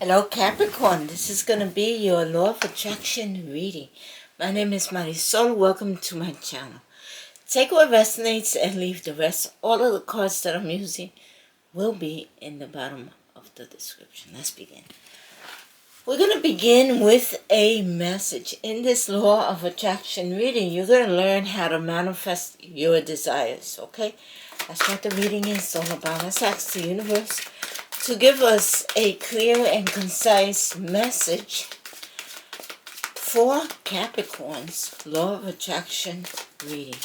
Hello Capricorn, this is going to be your Law of Attraction reading. My name is Marisol, welcome to my channel. Take what resonates and leave the rest. All of the cards that I'm using will be in the bottom of the description. Let's begin. We're going to begin with a message. In this Law of Attraction reading, you're going to learn how to manifest your desires, okay? That's what the reading is all about. Let's ask the universe to give us a clear and concise message for Capricorn's Law of Attraction reading.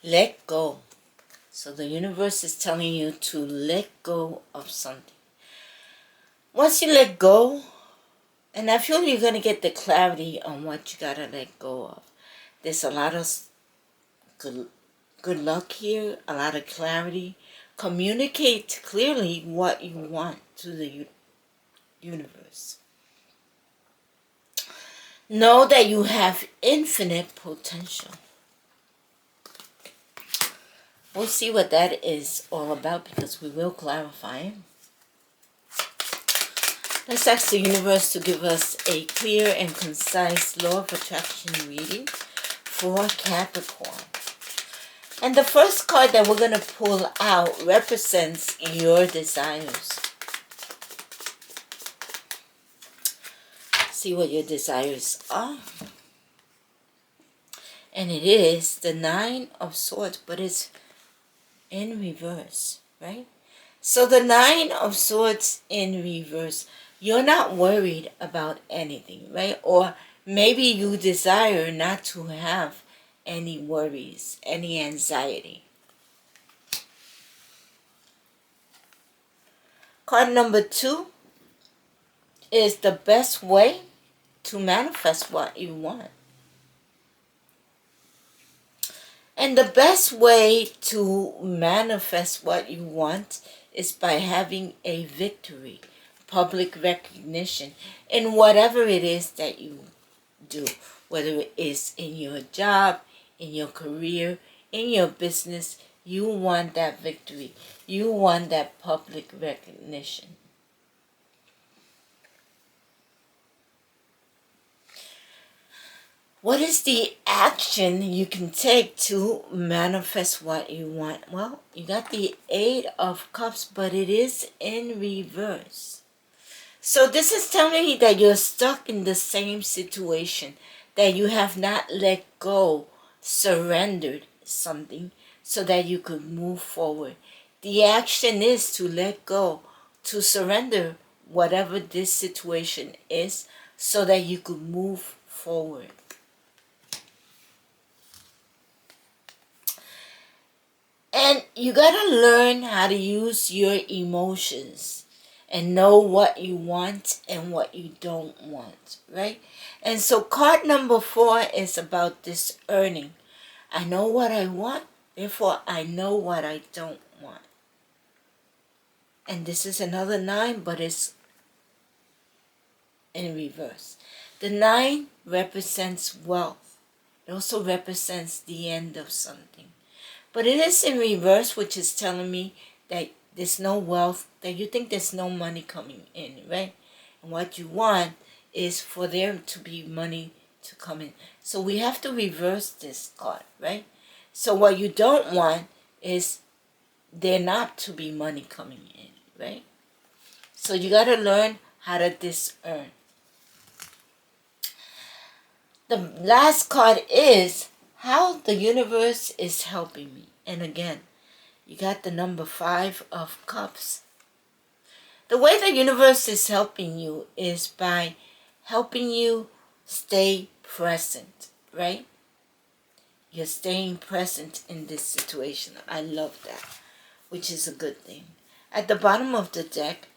Let go. So the universe is telling you to let go of something. Once you let go, and I feel you're going to get the clarity on what you got to let go of. There's a lot of good luck here, a lot of clarity. Communicate clearly what you want to the universe. Know that you have infinite potential. We'll see what that is all about because we will clarify. Let's ask the universe to give us a clear and concise Law of Attraction reading for Capricorn. And the first card that we're going to pull out represents your desires. See what your desires are. And it is the Nine of Swords, but it's in reverse, right? So the Nine of Swords in reverse, you're not worried about anything, right? Or maybe you desire not to have any worries, any anxiety. Card number 2 is the best way to manifest what you want. And the best way to manifest what you want is by having a victory, public recognition in whatever it is that you do, whether it is in your job, in your career, in your business. You want that victory. You want that public recognition. What is the action you can take to manifest what you want? Well, you got the Eight of Cups, but it is in reverse. So this is telling me that you're stuck in the same situation, that you have not let go, surrendered something so that you could move forward. The action is to let go, to surrender whatever this situation is so that you could move forward. And you gotta learn how to use your emotions and know what you want and what you don't want, right? And so card number 4 is about discerning. I know what I want, therefore I know what I don't want. And this is another 9, but it's in reverse. The 9 represents wealth. It also represents the end of something. But it is in reverse, which is telling me that there's no wealth, that you think there's no money coming in, right? And what you want is for there to be money to come in. So we have to reverse this card, right? So what you don't want is there not to be money coming in, right? So you got to learn how to discern. The last card is how the universe is helping me. And again, you got the number 5 of Cups. The way the universe is helping you is by helping you stay present, right? You're staying present in this situation. I love that, which is a good thing. At the bottom of the deck,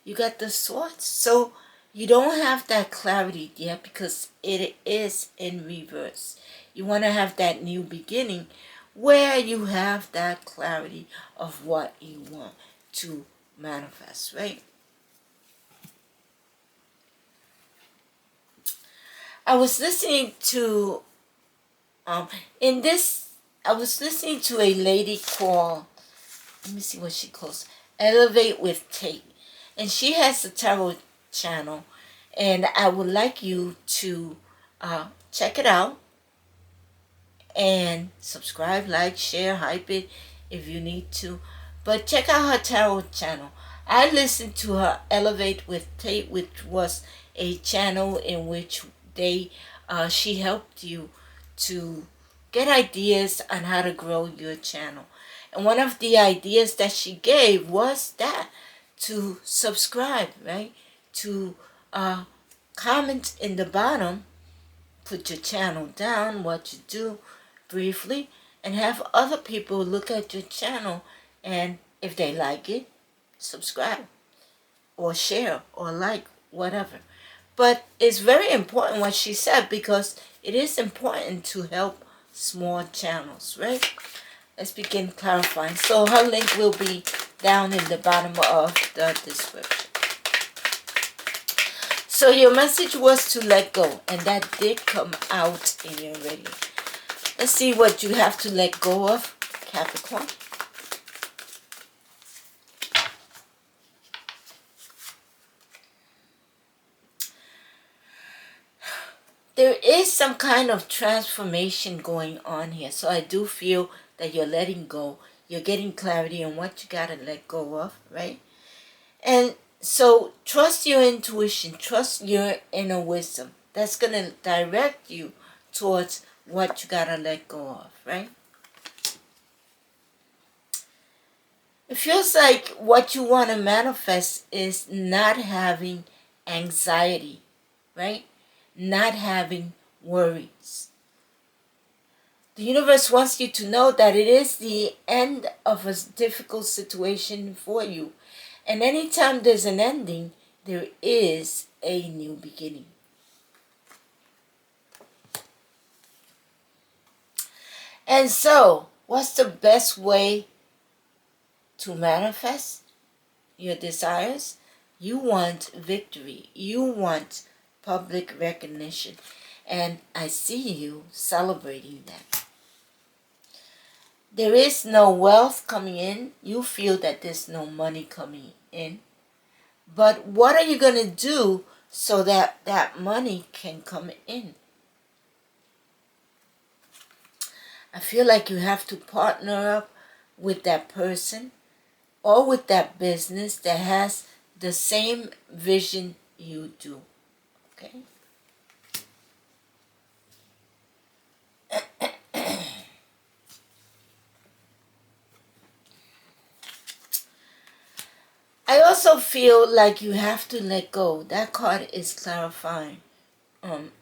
you got the Swords. So you don't have that clarity yet because it is in reverse. You want to have that new beginning where you have that clarity of what you want to manifest, right? I was listening to, in this I was listening to a lady called, let me see what she calls, Elevate with Tate. And she has a tarot channel. And I would like you to check it out. And subscribe, like, share, hype it if you need to. But check out her tarot channel. I listened to her Elevate with Tate, which was a channel in which she helped you to get ideas on how to grow your channel. And one of the ideas that she gave was that to subscribe, right? To comment in the bottom, put your channel down, what you do briefly, and have other people look at your channel, and if they like it, subscribe or share or like, whatever. But it's very important what she said, because it is important to help small channels, right? Let's begin clarifying. So her link will be down in the bottom of the description. So your message was to let go, and that did come out in your reading. Let's see what you have to let go of, Capricorn. There is some kind of transformation going on here. So I do feel that you're letting go. You're getting clarity on what you got to let go of, right? And so trust your intuition. Trust your inner wisdom. That's going to direct you towards what you got to let go of, right? It feels like what you want to manifest is not having anxiety, right? Not having worries. The universe wants you to know that it is the end of a difficult situation for you. And anytime there's an ending, there is a new beginning. And so, what's the best way to manifest your desires? You want victory. You want public recognition. And I see you celebrating that. There is no wealth coming in. You feel that there's no money coming in. But what are you going to do so that that money can come in? I feel like you have to partner up with that person or with that business that has the same vision you do. Okay? I also feel like you have to let go. That card is clarifying.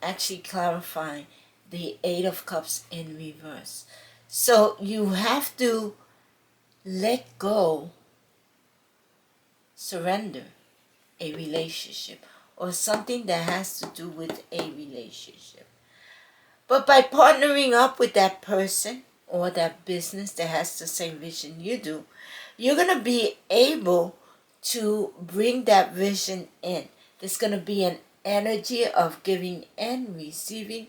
Actually clarifying the Eight of Cups in reverse. So you have to let go, surrender a relationship or something that has to do with a relationship. But by partnering up with that person or that business that has the same vision you do, you're going to be able to bring that vision in. There's going to be an energy of giving and receiving,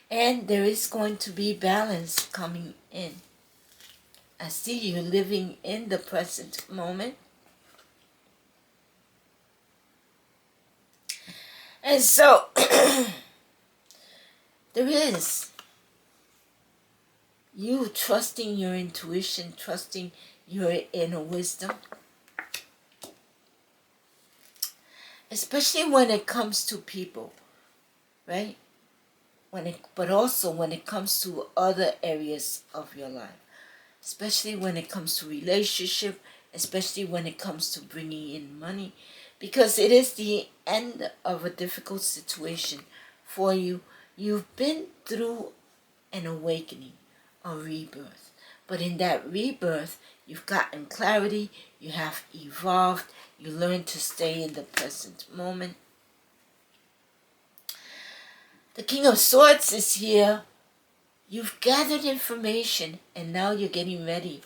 and there is going to be balance coming in. I see you living in the present moment. And so, there is you trusting your intuition, trusting your inner wisdom. Especially when it comes to people, right? But also when it comes to other areas of your life. Especially when it comes to relationship, especially when it comes to bringing in money. Because it is the end of a difficult situation for you. You've been through an awakening, a rebirth. But in that rebirth, you've gotten clarity, you have evolved, you learn to stay in the present moment. The King of Swords is here. You've gathered information and now you're getting ready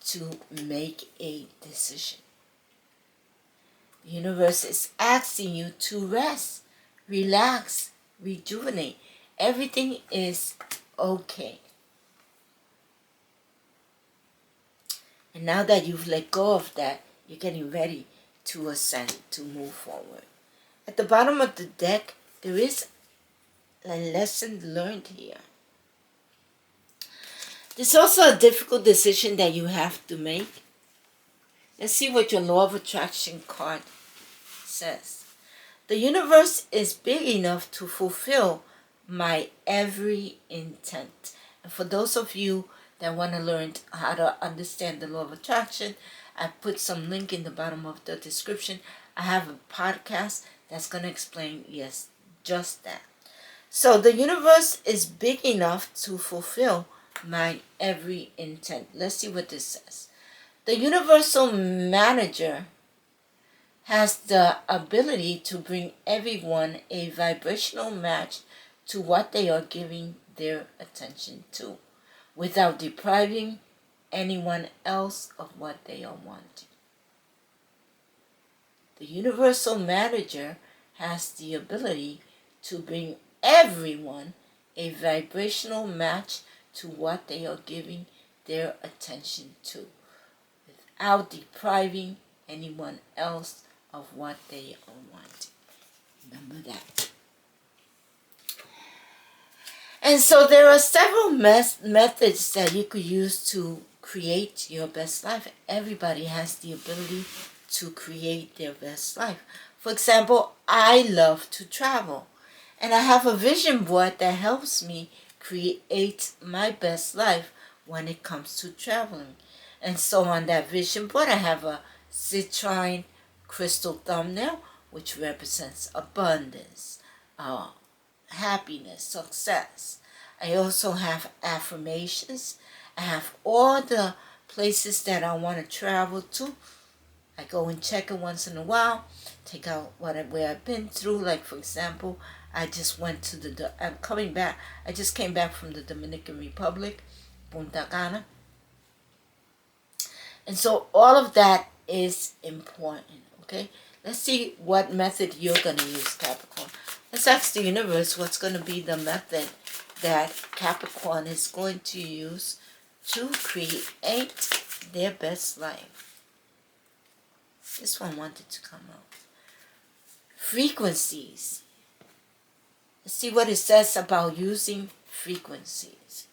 to make a decision. The universe is asking you to rest, relax, rejuvenate. Everything is okay. And now that you've let go of that, you're getting ready to ascend, to move forward. At the bottom of the deck, there is a lesson learned here. There's also a difficult decision that you have to make. Let's see what your Law of Attraction card says. The universe is big enough to fulfill my every intent. And for those of you that want to learn how to understand the Law of Attraction, I put some link in the bottom of the description. I have a podcast that's going to explain, yes, just that. So the universe is big enough to fulfill my every intent. Let's see what this says. The universal manager has the ability to bring everyone a vibrational match to what they are giving their attention to, without depriving anyone else of what they are wanting. The universal manager has the ability to bring everyone a vibrational match to what they are giving their attention to, without depriving anyone else of what they are wanting. Remember that. And so there are several methods that you could use to create your best life. Everybody has the ability to create their best life. For example, I love to travel. And I have a vision board that helps me create my best life when it comes to traveling. And so on that vision board, I have a citrine crystal thumbnail, which represents abundance, happiness, success. I also have affirmations. I have all the places that I want to travel to. I go and check it once in a while, take out where I've been through. Like, for example, I just went to I just came back from the Dominican Republic, Punta Cana. And so all of that is important, okay? Let's see what method you're going to use, Capricorn. Let's ask the universe what's going to be the method that Capricorn is going to use to create their best life. This one wanted to come out. Frequencies. Let's see what it says about using frequencies.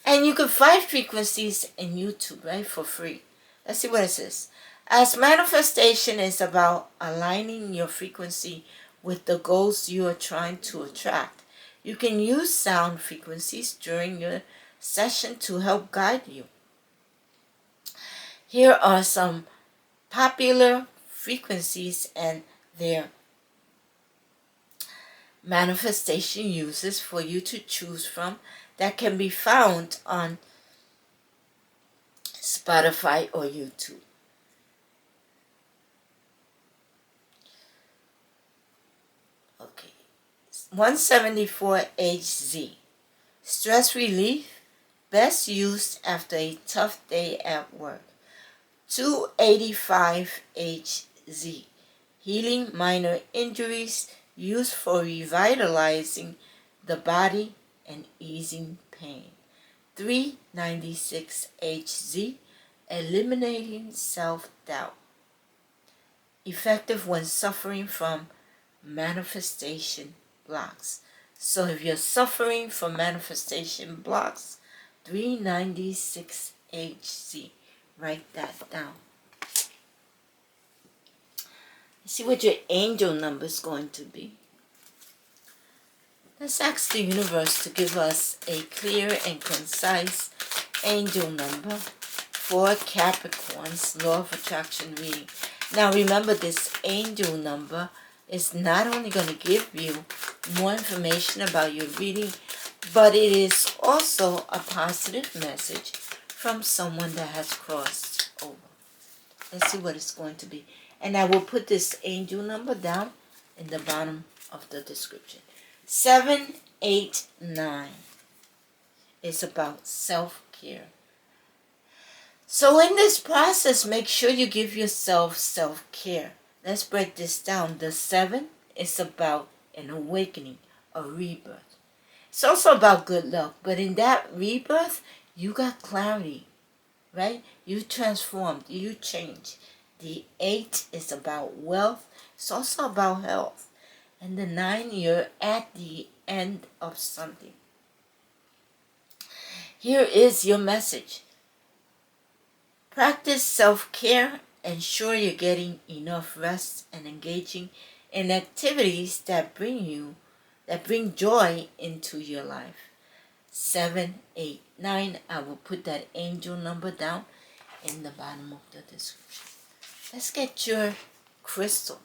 And you can find frequencies in YouTube, right, for free. Let's see what it says. As manifestation is about aligning your frequency with the goals you are trying to attract, you can use sound frequencies during your session to help guide you. Here are some popular frequencies and their manifestation uses for you to choose from that can be found on Spotify or YouTube. Okay. 174HZ. Stress relief, best used after a tough day at work. 285HZ. Healing minor injuries, used for revitalizing the body and easing pain. 396HZ. Eliminating self-doubt. Effective when suffering from manifestation blocks. So if you're suffering from manifestation blocks, 396HZ. Write that down. See what your angel number is going to be. Let's ask the universe to give us a clear and concise angel number for Capricorn's Law of Attraction reading. Now remember, this angel number is not only going to give you more information about your reading, but it is also a positive message from someone that has crossed over. Let's see what it's going to be. And I will put this angel number down in the bottom of the description. 789 is about self-care. So in this process, make sure you give yourself self-care. Let's break this down. The 7 is about an awakening, a rebirth. It's also about good luck. But in that rebirth, you got clarity. right? You transformed, you change. The 8 is about wealth. It's also about health. And the 9, you're at the end of something. Here is your message. Practice self-care. Ensure you're getting enough rest and engaging in activities that bring joy into your life. 7, 8, 9. I will put that angel number down in the bottom of the description. Let's get your crystal.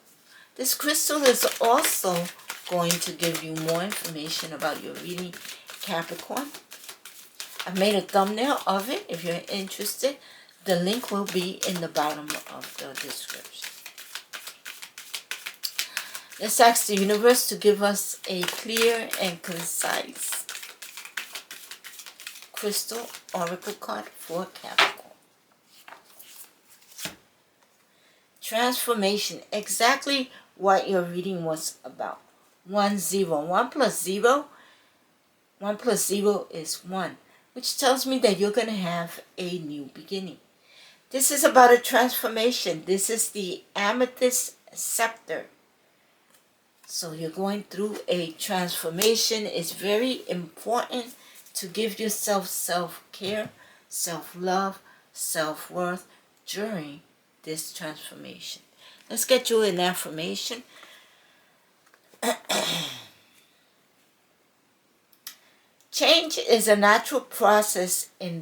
This crystal is also going to give you more information about your reading, Capricorn. I made a thumbnail of it if you're interested. The link will be in the bottom of the description. Let's ask the universe to give us a clear and concise crystal oracle card for Capricorn. Transformation, exactly what your reading was about. 1, 0. 1 plus 0. 1 plus 0 is 1, which tells me that you're going to have a new beginning. This is about a transformation. This is the Amethyst scepter. So you're going through a transformation. It's very important to give yourself self-care, self-love, self-worth during this transformation. Let's get you an affirmation. Change is a natural process in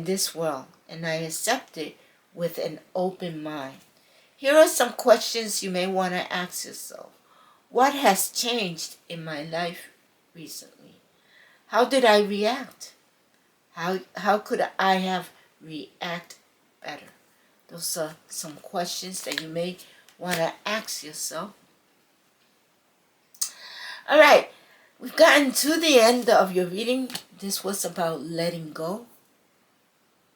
this world, and I accept it with an open mind. Here are some questions you may want to ask yourself. What has changed in my life recently? How did I react? How could I have reacted better? Those are some questions that you may want to ask yourself. All right, we've gotten to the end of your reading. This was about letting go,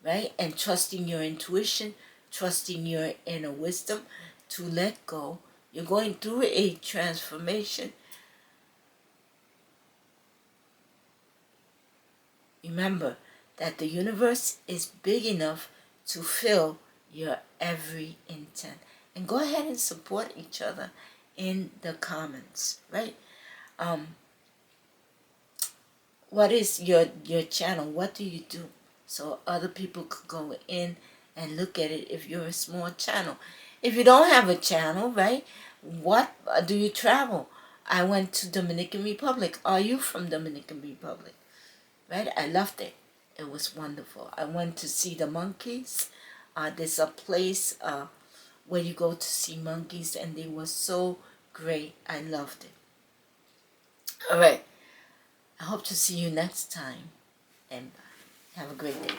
right? And trusting your intuition, trusting your inner wisdom to let go. You're going through a transformation. Remember that the universe is big enough to fill your every intent. And go ahead and support each other in the comments, right? What is your channel? What do you do? So other people could go in and look at it if you're a small channel. If you don't have a channel, right? What do you travel? I went to Dominican Republic. Are you from Dominican Republic? Right? I loved it. It was wonderful. I went to see the monkeys. There's a place where you go to see monkeys, and they were so great. I loved it. All right. I hope to see you next time. And bye. Have a great day.